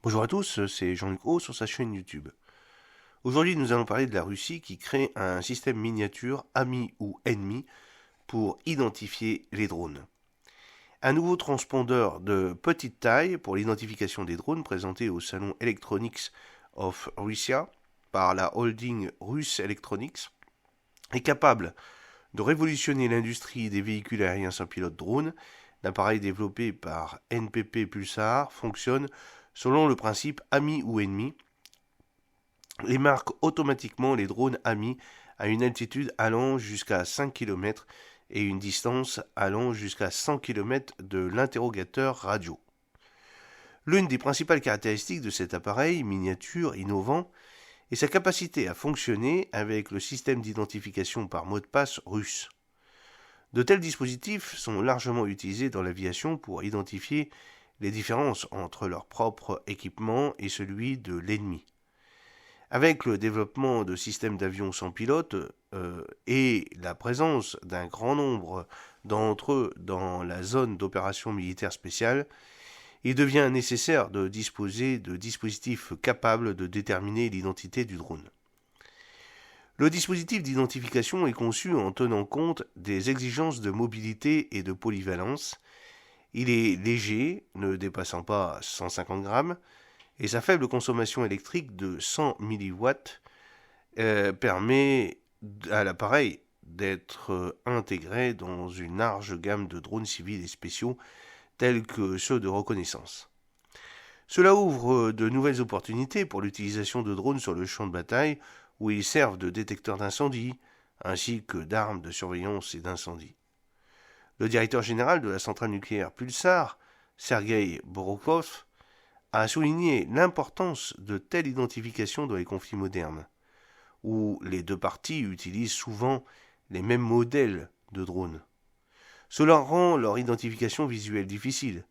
Bonjour à tous, c'est Jean-Luc Haut sur sa chaîne YouTube. Aujourd'hui, nous allons parler de la Russie qui crée un système miniature ami ou ennemi pour identifier les drones. Un nouveau transpondeur de petite taille pour l'identification des drones présenté au salon Electronics of Russia par la holding russe Electronics est capable de révolutionner l'industrie des véhicules aériens sans pilote drone. L'appareil développé par NPP Pulsar fonctionne selon le principe ami ou ennemi et marque automatiquement les drones amis à une altitude allant jusqu'à 5 km et une distance allant jusqu'à 100 km de l'interrogateur radio. L'une des principales caractéristiques de cet appareil miniature innovant est sa capacité à fonctionner avec le système d'identification par mot de passe russe. De tels dispositifs sont largement utilisés dans l'aviation pour identifier les différences entre leur propre équipement et celui de l'ennemi. Avec le développement de systèmes d'avions sans pilote et la présence d'un grand nombre d'entre eux dans la zone d'opération militaire spéciale, il devient nécessaire de disposer de dispositifs capables de déterminer l'identité du drone. Le dispositif d'identification est conçu en tenant compte des exigences de mobilité et de polyvalence. Il est léger, ne dépassant pas 150 grammes, et sa faible consommation électrique de 100 milliwatts permet à l'appareil d'être intégré dans une large gamme de drones civils et spéciaux tels que ceux de reconnaissance. Cela ouvre de nouvelles opportunités pour l'utilisation de drones sur le champ de bataille où ils servent de détecteurs d'incendie ainsi que d'armes de surveillance et d'incendie. Le directeur général de la centrale nucléaire Pulsar, Sergei Borokov, a souligné l'importance de telle identification dans les conflits modernes, où les deux parties utilisent souvent les mêmes modèles de drones. Cela rend leur identification visuelle difficile.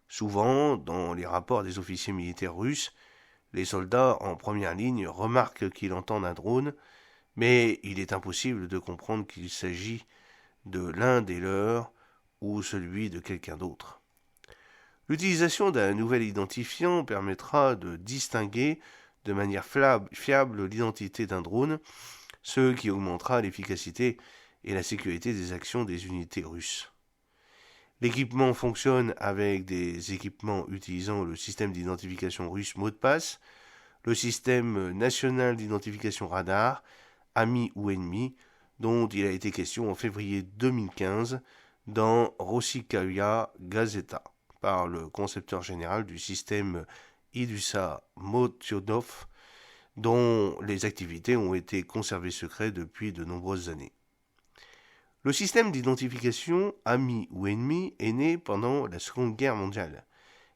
Souvent, dans les rapports des officiers militaires russes, les soldats en première ligne remarquent qu'ils entendent un drone, mais il est impossible de comprendre qu'il s'agit de l'un des leurs ou celui de quelqu'un d'autre. L'utilisation d'un nouvel identifiant permettra de distinguer de manière fiable l'identité d'un drone, ce qui augmentera l'efficacité et la sécurité des actions des unités russes. L'équipement fonctionne avec des équipements utilisant le système d'identification russe mot de passe, le système national d'identification radar, ami ou ennemi, dont il a été question en février 2015 dans Rossiyskaya Gazeta par le concepteur général du système Ilyusha Motyodov, dont les activités ont été conservées secrètes depuis de nombreuses années. Le système d'identification ami ou ennemi est né pendant la Seconde Guerre mondiale.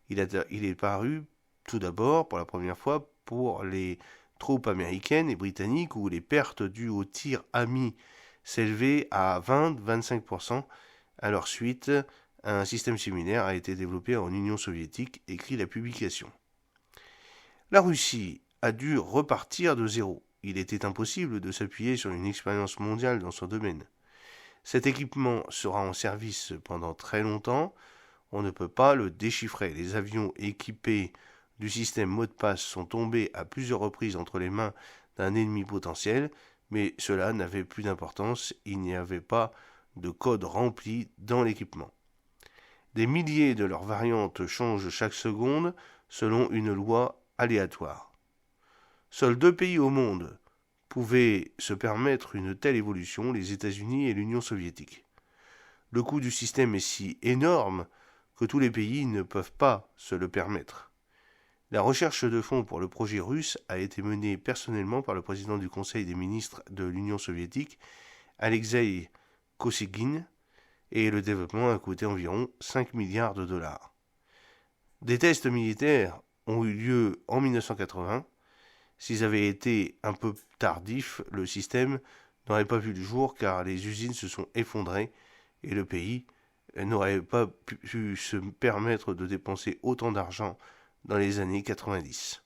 Il est paru tout d'abord pour la première fois pour les troupes américaines et britanniques où les pertes dues aux tirs amis s'élevaient à 20-25%. À leur suite, un système similaire a été développé en Union soviétique, écrit la publication. La Russie a dû repartir de zéro. Il était impossible de s'appuyer sur une expérience mondiale dans son domaine. Cet équipement sera en service pendant très longtemps. On ne peut pas le déchiffrer. Les avions équipés du système mot de passe sont tombés à plusieurs reprises entre les mains d'un ennemi potentiel, mais cela n'avait plus d'importance. Il n'y avait pas de code rempli dans l'équipement. Des milliers de leurs variantes changent chaque seconde selon une loi aléatoire. Seuls 2 pays au monde pouvaient se permettre une telle évolution, les États-Unis et l'Union soviétique. Le coût du système est si énorme que tous les pays ne peuvent pas se le permettre. La recherche de fonds pour le projet russe a été menée personnellement par le président du Conseil des ministres de l'Union soviétique, Alexei Kosygin, et le développement a coûté environ 5 milliards de dollars. Des tests militaires ont eu lieu en 1980. S'ils avaient été un peu tardifs, le système n'aurait pas vu le jour car les usines se sont effondrées et le pays n'aurait pas pu se permettre de dépenser autant d'argent dans les années 90.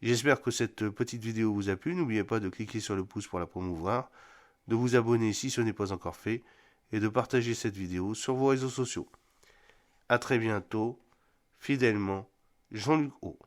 J'espère que cette petite vidéo vous a plu. N'oubliez pas de cliquer sur le pouce pour la promouvoir, de vous abonner si ce n'est pas encore fait et de partager cette vidéo sur vos réseaux sociaux. A très bientôt, fidèlement, Jean-Luc Haut.